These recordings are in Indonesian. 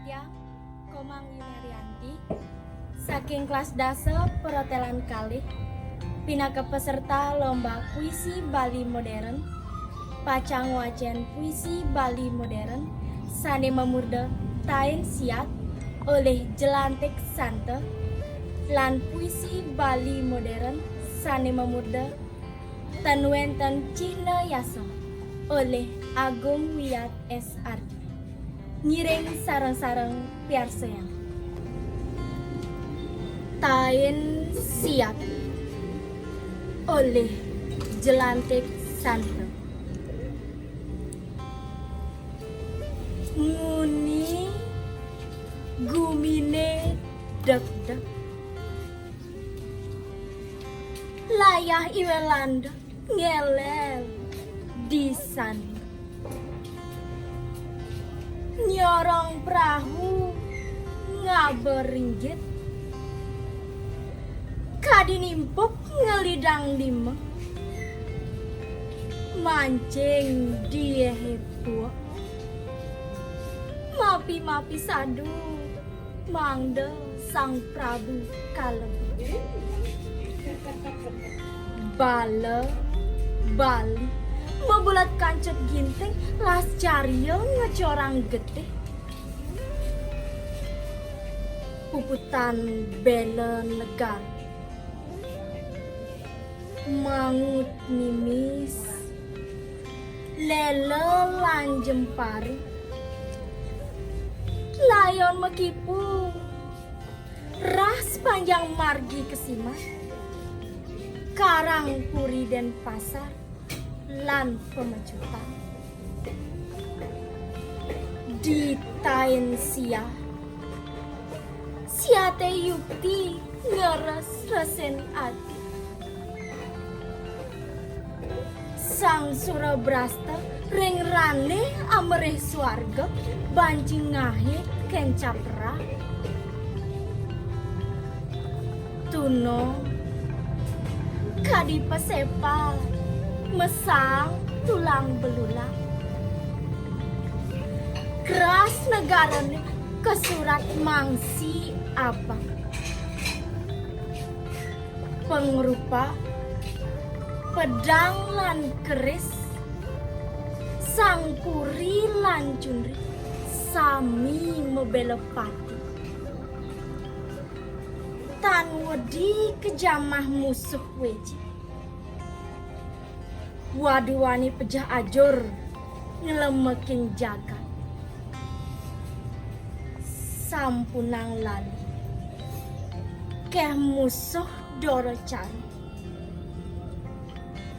Satya Komang Yunerianti saking kelas dase Perhotelan Kalih pinaka peserta lomba puisi Bali modern pacang wajan puisi Bali modern sane memurda tain siat oleh Jelantik Sante lan puisi Bali modern sane memurda Tanwenten Cihna Yaso oleh Agung Wiyat S.R. Ngiring sarang-sarang piarsayang Tain siap oleh Jelantik Sante. Nguni gumine deg-deg layah iwelanda ngelel di sana nyorong perahu ngaberinggit kadinimpuk ngelidang lima mancing dia heboh mapi-mapi sadu mangda sang Prabu Kalebu Bali mebulat kancut ginting las caryo ngecorang gede puputan bela negar mangut mimis lele lan jempari layon mekipu ras panjang margi kesima karang puri dan pasar lan pemecutan di tain siate yukti ngeres reseni ati sang Surabrasta ring rane amereh swarga bancing ngahe kencapra tuno kadi pesepal mesang tulang belulang keras negarane kesurat mangsi abang pengrupa pedang lan keris sang puri lan cundri sami mebelepati tan wedi kejamah musuh weji waduwani pejah ajur ngelemekin jagat sampunang lali keh musuh doro cari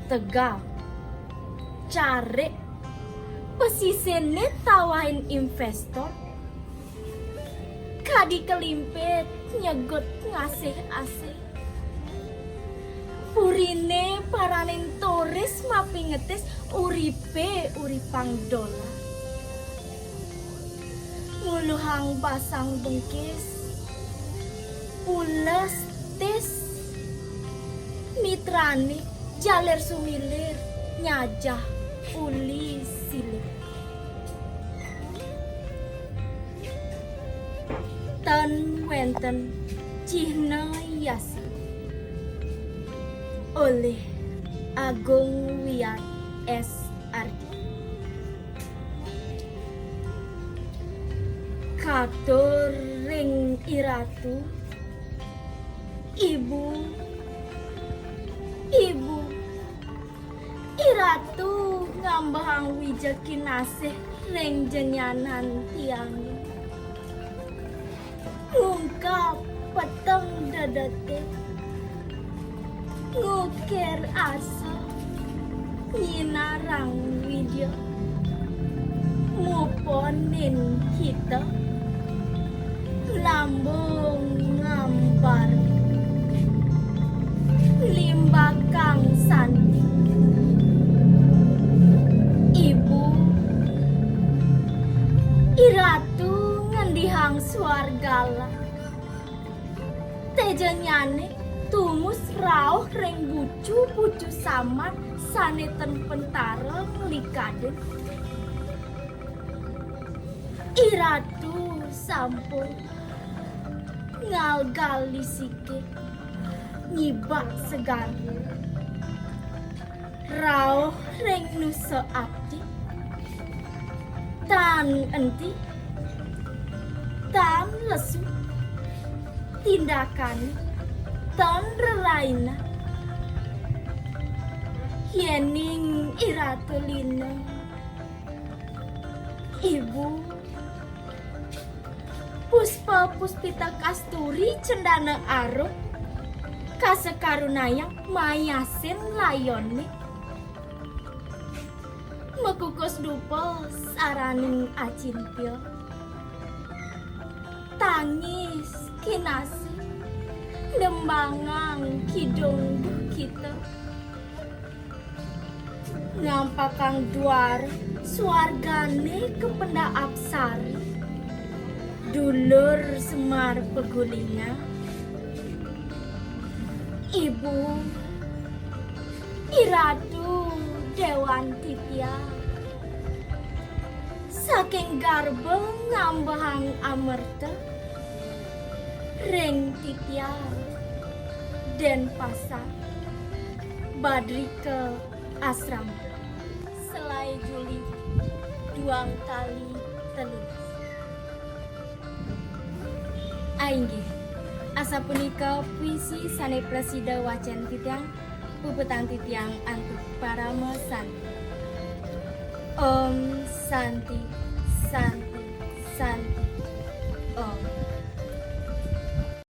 tegap cari pesisene tawain investor kadi kelimpit nyegot ngasih asih purine paranin turis mapi ngetis uripe uripang dolar nguluhang pasang bengkis pules tis mitrani jaler sumilir nyajah uli silir tan wenten Cihna Yaso oleh Agung Wiyat S.R. Katur ring iratu ibu iratu ngambahang wijekin asih ring jenyanan tiang ngungkap peteng dadate ngukir asa nyinarang video nguponin kita lambung ngambar limbakang sandi ibu iratu ngendihang swargala tejanyane tumus rauh reng bucu samar saneten pentara likaden iratu sampun ngalgali sikit nyibak segan rauh ring nusa abdi tan enti tan lesu tindakan tan reraina yening iratulina ibu Puspa Puspita Kasturi Cendana Arum Kasekarunayang Mayasin Layone Mekukus dupa saraning acintil Tangis kinasi Dembangang kidung kita Ngampakang duar Suargane kependa apsari Dulur Semar Pegulinga Ibu Iratu Dewan Titya Saking garba ngambahang amerta Ring Titya Den Pasar Badri ke asrama Selai Juli Duang kali telus Ainggih, asa punika puisi sane presida wacan titiang, puputan titiang antuk parama santi. Om Santi, Santi, Santi, Om.